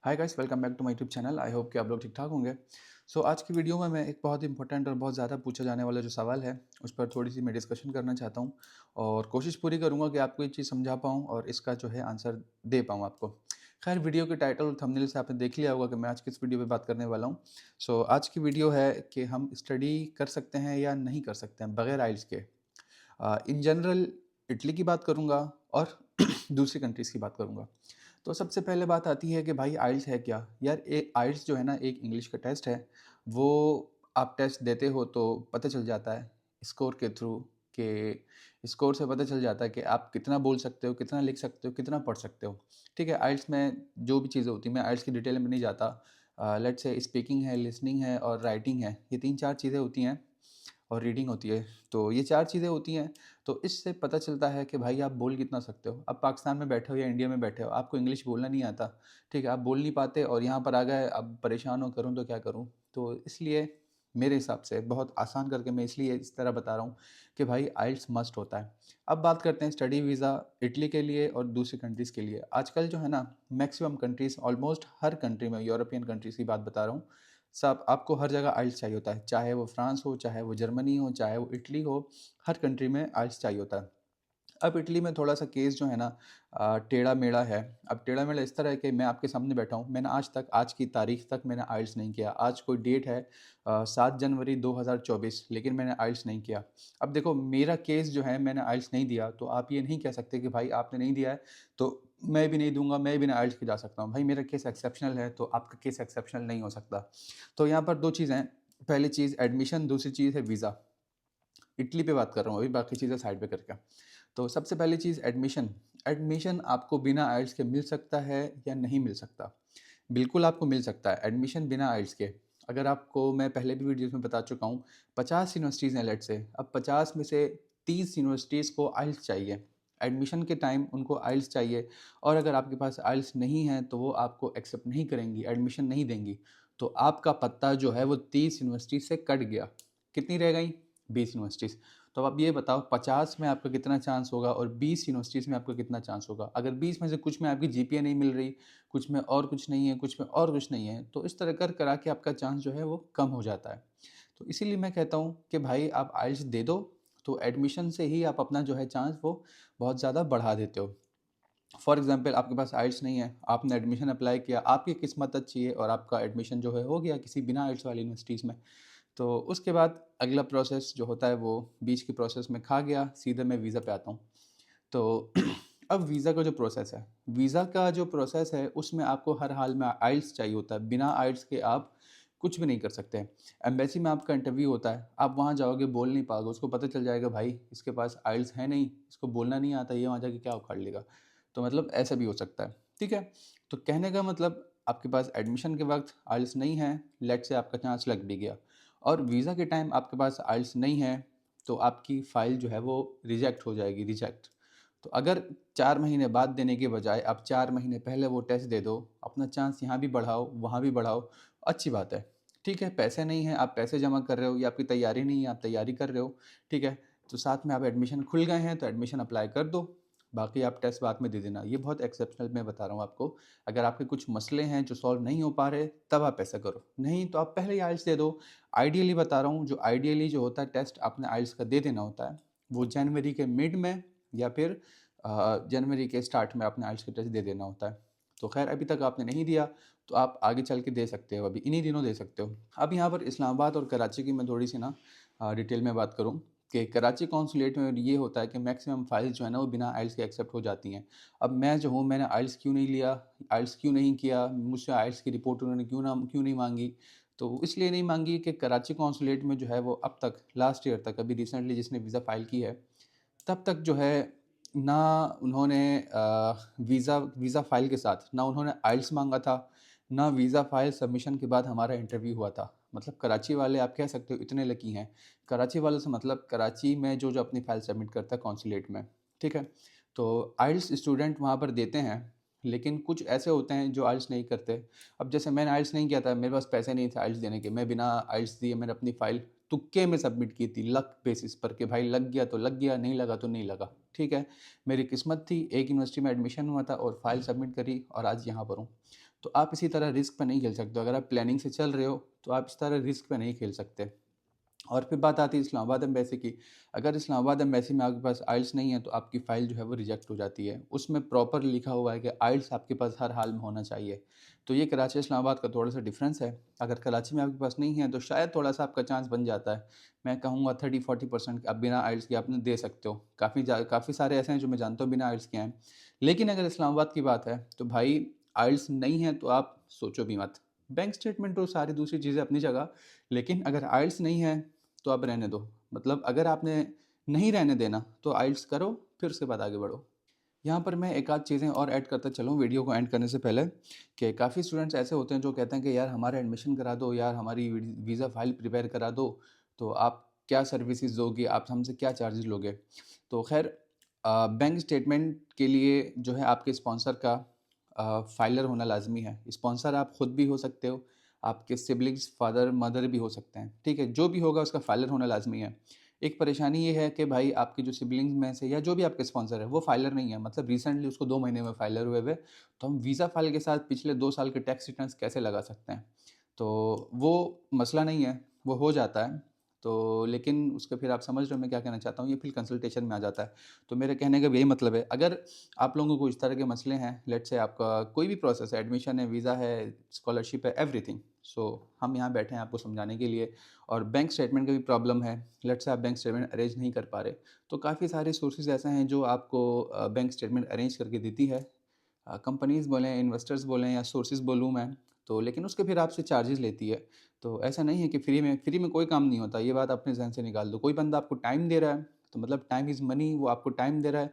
Hi guys, welcome back to my YouTube channel. I hope कि आप लोग ठीक ठाक होंगे। आज की वीडियो में मैं एक बहुत इंपॉर्टेंट और बहुत ज़्यादा पूछा जाने वाला जो सवाल है उस पर थोड़ी सी मैं डिस्कशन करना चाहता हूँ और कोशिश पूरी करूँगा कि आपको ये चीज़ समझा पाऊँ और इसका जो है आंसर दे पाऊँ आपको। खैर, वीडियो के टाइटल और थंबनेल से आपने देख लिया होगा कि मैं आज किस वीडियो पे बात करने वाला हूँ। आज की वीडियो है कि हम स्टडी कर सकते हैं या नहीं कर सकते हैं बगैर आइल्स के। इन जनरल इटली की बात करूँगा और दूसरी कंट्रीज़ की बात करूँगा। तो सबसे पहले बात आती है कि भाई आइल्स है क्या? यार, आइल्स जो है ना, एक इंग्लिश का टेस्ट है। वो आप टेस्ट देते हो तो पता चल जाता है स्कोर के थ्रू, कि स्कोर से पता चल जाता है कि आप कितना बोल सकते हो, कितना लिख सकते हो, कितना पढ़ सकते हो। ठीक है, आइल्स में जो भी चीज़ें होती हैं, मैं आइल्स की डिटेल में नहीं जाता। लेट्स से स्पीकिंग है, लिसनिंग है और राइटिंग है। ये 3-4 चीज़ें होती हैं और रीडिंग होती है। तो ये 4 चीज़ें होती हैं, तो इससे पता चलता है कि भाई आप बोल कितना सकते हो। अब पाकिस्तान में बैठे हो या इंडिया में बैठे हो, आपको इंग्लिश बोलना नहीं आता, ठीक है? आप बोल नहीं पाते और यहाँ पर आ गए, अब परेशान हो, करूँ तो क्या करूँ? तो इसलिए मेरे हिसाब से बहुत आसान करके मैं इसलिए इस तरह बता रहा हूँ कि भाई आइल्स मस्ट होता है। अब बात करते हैं स्टडी वीज़ा इटली के लिए और दूसरी कंट्रीज़ के लिए। आजकल जो है ना, मैक्सिमम कंट्रीज़, ऑलमोस्ट हर कंट्री में, यूरोपियन कंट्रीज़ की बात बता रहा हूँ, सब आपको हर जगह आइल्स चाहिए होता है। चाहे वो फ्रांस हो, चाहे वो जर्मनी हो, चाहे वो इटली हो, हर कंट्री में आइल्स चाहिए होता है। अब इटली में थोड़ा-सा केस जो है ना, टेढ़ा-मेढ़ा है। अब टेढ़ा-मेढ़ा इस तरह है कि मैं आपके सामने बैठा हूँ, मैंने आज तक, आज की तारीख तक मैंने आइल्स नहीं किया। आज कोई डेट है 7 जनवरी 2024, लेकिन मैंने आइल्स नहीं किया। अब देखो, मेरा केस जो है, मैंने आइल्स नहीं दिया, तो आप ये नहीं कह सकते कि भाई आपने नहीं दिया है, तो मैं भी नहीं दूँगा, मैं बिना आइल्स के जा सकता हूँ। भाई मेरा केस एक्सेप्शनल है, तो आपका केस एक्सेप्शनल नहीं हो सकता। तो यहाँ पर 2 चीज़ें हैं, पहली चीज़ एडमिशन, दूसरी चीज़ है वीज़ा। इटली पे बात कर रहा हूँ अभी, बाकी चीज़ें साइड पे करके। तो सबसे पहली चीज़ एडमिशन। एडमिशन आपको बिना आइल्स के मिल सकता है या नहीं मिल सकता? बिल्कुल आपको मिल सकता है एडमिशन बिना आइल्स के। अगर आपको, मैं पहले भी वीडियोज़ में बता चुका हूँ, 50 यूनिवर्सिटीज़ हैं लेट्स से, अब 50 में से 30 यूनिवर्सिटीज़ को आइल्स चाहिए। एडमिशन के टाइम उनको आइल्स चाहिए और अगर आपके पास आइल्स नहीं है तो वो आपको एक्सेप्ट नहीं करेंगी, एडमिशन नहीं देंगी। तो आपका पत्ता जो है वो 30 यूनिवर्सिटी से कट गया। कितनी रह गई? 20 यूनिवर्सिटीज़। तो अब आप ये बताओ, 50 में आपका कितना चांस होगा और 20 यूनिवर्सिटीज़ में आपका कितना चांस होगा? अगर 20 में से कुछ में आपकी जीपीए नहीं मिल रही, कुछ में और कुछ नहीं है, कुछ में और कुछ नहीं है, तो इस तरह कर करा के आपका चांस जो है वो कम हो जाता है। तो इसीलिए मैं कहता हूँ कि भाई आप आइल्स दे दो, तो एडमिशन से ही आप अपना जो है चांस वो बहुत ज़्यादा बढ़ा देते हो। फॉर एग्ज़ाम्पल, आपके पास आइल्स नहीं है, आपने एडमिशन अप्लाई किया, आपकी किस्मत अच्छी है और आपका एडमिशन जो है हो गया किसी बिना आइल्स वाली यूनिवर्सिटीज़ में। तो उसके बाद अगला प्रोसेस जो होता है वो बीच के प्रोसेस में खा गया, सीधे मैं वीज़ा पे आता हूँ। तो अब वीज़ा का जो प्रोसेस है, वीज़ा का जो प्रोसेस है उसमें आपको हर हाल में आइल्स चाहिए होता है, बिना आइल्स के आप कुछ भी नहीं कर सकते। एम्बेसी में आपका इंटरव्यू होता है, आप वहाँ जाओगे, बोल नहीं पाओगे, उसको पता चल जाएगा भाई इसके पास आइल्स है नहीं, इसको बोलना नहीं आता, ये वहाँ जाके क्या उखाड़ लेगा। तो मतलब ऐसा भी हो सकता है, ठीक है? तो कहने का मतलब, आपके पास एडमिशन के वक़्त आइल्स नहीं है, लेट्स से आपका चांस लग भी गया और वीज़ा के टाइम आपके पास आइल्स नहीं है, तो आपकी फ़ाइल जो है वो रिजेक्ट हो जाएगी, रिजेक्ट। तो अगर 4 महीने बाद देने के बजाय आप 4 महीने पहले वो टेस्ट दे दो, अपना चांस यहाँ भी बढ़ाओ, वहाँ भी बढ़ाओ, अच्छी बात है। ठीक है, पैसे नहीं हैं, आप पैसे जमा कर रहे हो, या आपकी तैयारी नहीं है, आप तैयारी कर रहे हो, ठीक है? तो साथ में आप एडमिशन खुल गए हैं, तो एडमिशन अप्लाई कर दो, बाकी आप टेस्ट बाद में दे देना। ये बहुत एक्सेप्शनल मैं बता रहा हूँ आपको। अगर आपके कुछ मसले हैं जो सॉल्व नहीं हो पा रहे, तब आप ऐसा करो, नहीं तो आप पहले ही आइल्स दे दो। आइडियली बता रहा हूँ, जो आइडियली जो होता है टेस्ट आपने आइल्स का दे देना होता है, वो जनवरी के मिड में या फिर जनवरी के स्टार्ट में आपने आइल्स का टेस्ट दे देना होता है। तो खैर, अभी तक आपने नहीं दिया, तो आप आगे चल के दे सकते हो, अभी इन्हीं दिनों दे सकते हो। अब यहाँ पर इस्लामाबाद और कराची की मैं थोड़ी सी ना डिटेल में बात करूँ, कि कराची कॉन्सुलेट में ये होता है कि मैक्सिमम फाइल्स जो है ना वो बिना आइल्स के एक्सेप्ट हो जाती हैं। अब मैं जो हूँ, मैंने आइल्स क्यों नहीं लिया, आइल्स क्यों नहीं किया, मुझसे आइल्स की रिपोर्ट उन्होंने क्यों नहीं मांगी? तो इसलिए नहीं मांगी कि कराची कॉन्सुलेट में जो है वो अब तक, लास्ट ईयर तक, अभी रिसेंटली जिसने वीज़ा फ़ाइल की है, तब तक जो है ना उन्होंने वीज़ा वीज़ा फ़ाइल के साथ ना उन्होंने आइल्स माँगा था, ना वीज़ा फ़ाइल सबमिशन के बाद हमारा इंटरव्यू हुआ था। मतलब कराची वाले, आप कह सकते हो, इतने लकी हैं। कराची वालों से मतलब कराची में जो अपनी फ़ाइल सबमिट करता है कॉन्सुलेट में, ठीक है? तो आइल्स स्टूडेंट वहाँ पर देते हैं, लेकिन कुछ ऐसे होते हैं जो आइल्स नहीं करते। अब जैसे मैंने आइल्स नहीं किया था, मेरे पास पैसे नहीं थे आइल्स देने के, मैं बिना आइल्स दिए मैंने अपनी फ़ाइल तुक्के में सबमिट की थी, लक बेसिस पर, कि भाई लग गया तो लग गया, नहीं लगा तो नहीं लगा, ठीक है? मेरी किस्मत थी, एक यूनिवर्सिटी में एडमिशन हुआ था और फाइल सबमिट करी और आज यहाँ पर हूँ। तो आप इसी तरह रिस्क पे नहीं खेल सकते हो। अगर आप प्लानिंग से चल रहे हो तो आप इस तरह रिस्क पे नहीं खेल सकते। और फिर बात आती है इस्लामाबाद एम्बेसी की। अगर इस्लामाबाद एम्बेसी में आपके पास आइल्स नहीं है तो आपकी फ़ाइल जो है वो रिजेक्ट हो जाती है। उसमें प्रॉपर लिखा हुआ है कि आइल्स आपके पास हर हाल में होना चाहिए। तो ये कराची इस्लामाबाद का थोड़ा-सा डिफ़रेंस है। अगर कराची में आपके पास नहीं है तो शायद थोड़ा-सा आपका चांस बन जाता है। मैं कहूँगा 30-40% आप बिना आइल्स के आपने दे सकते हो। काफ़ी सारे ऐसे हैं जो मैं जानता हूँ बिना आइल्स के हैं। लेकिन अगर इस्लामाबाद की बात है तो भाई आइल्स नहीं है तो आप सोचो भी मत। बैंक स्टेटमेंट और सारी दूसरी चीज़ें अपनी जगह, लेकिन अगर आइल्स नहीं है तो आप रहने दो। मतलब अगर आपने नहीं रहने देना तो आइल्स करो, फिर उसके बाद आगे बढ़ो। यहाँ पर मैं एक आध चीज़ें और ऐड करता चलूँ वीडियो को एंड करने से पहले, कि काफ़ी स्टूडेंट्स ऐसे होते हैं जो कहते हैं कि यार हमारा एडमिशन करा दो, यार हमारी वीज़ा फ़ाइल प्रिपेयर करा दो, तो आप क्या सर्विसेज दोगे, आप हमसे क्या चार्जेस लोगे। तो खैर बैंक स्टेटमेंट के लिए जो है आपके स्पॉन्सर का फाइलर होना लाजमी है। स्पॉन्सर आप खुद भी हो सकते हो, आपके सिबलिंग्स फादर मदर भी हो सकते हैं, ठीक है। जो भी होगा उसका फाइलर होना लाजमी है। एक परेशानी ये है कि भाई आपके जो सिबलिंग्स में से या जो भी आपके स्पॉन्सर है वो फाइलर नहीं है, मतलब रिसेंटली उसको 2 महीने में फाइलर हुए हुए, तो हम वीज़ा फाइल के साथ पिछले 2 साल के टैक्स रिटर्न्स कैसे लगा सकते हैं। तो वो मसला नहीं है, वो हो जाता है। तो लेकिन उसका फिर आप समझ रहे हो मैं क्या कहना चाहता हूँ, ये फिर कंसल्टेशन में आ जाता है। तो मेरे कहने का भी यही मतलब है, अगर आप लोगों को इस तरह के मसले हैं, लेट्स से आपका कोई भी प्रोसेस है, एडमिशन है, वीज़ा है, स्कॉलरशिप है, एवरीथिंग, सो हम यहाँ बैठे हैं आपको समझाने के लिए। और बैंक स्टेटमेंट का भी प्रॉब्लम है, लेट्स से आप बैंक स्टेटमेंट अरेंज नहीं कर पा रहे, तो काफ़ी सारे सोर्सेज ऐसे हैं जो आपको बैंक स्टेटमेंट अरेंज करके देती है। कंपनीज़ बोलें, इन्वेस्टर्स बोलें या सोर्सेज़ बोलूँ मैं, तो लेकिन उसके फिर आपसे चार्जेज़ लेती है। तो ऐसा नहीं है कि फ्री में कोई काम नहीं होता, ये बात अपने ज़हन से निकाल दो। कोई बंदा आपको टाइम दे रहा है, तो मतलब टाइम इज़ मनी, वो आपको टाइम दे रहा है,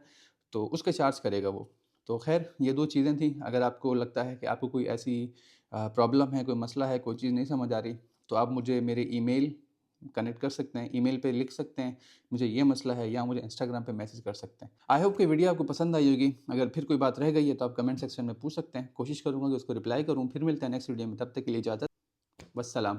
तो उसके चार्ज करेगा वो। तो ख़ैर ये 2 चीज़ें थी, अगर आपको लगता है कि आपको कोई ऐसी प्रॉब्लम है, कोई मसला है, कोई चीज़ नहीं समझ आ रही, तो आप मुझे मेरे ईमेल कनेक्ट कर सकते हैं, ईमेल पे लिख सकते हैं, मुझे ये मसला है, या मुझे इंस्टाग्राम पे मैसेज कर सकते हैं। आई होप कि वीडियो आपको पसंद आई होगी। अगर फिर कोई बात रह गई है तो आप कमेंट सेक्शन में पूछ सकते हैं, कोशिश करूँगा कि उसको रिप्लाई करूँ। फिर मिलते हैं नेक्स्ट वीडियो में, तब तक के लिए इजाज़त, वस्सलाम।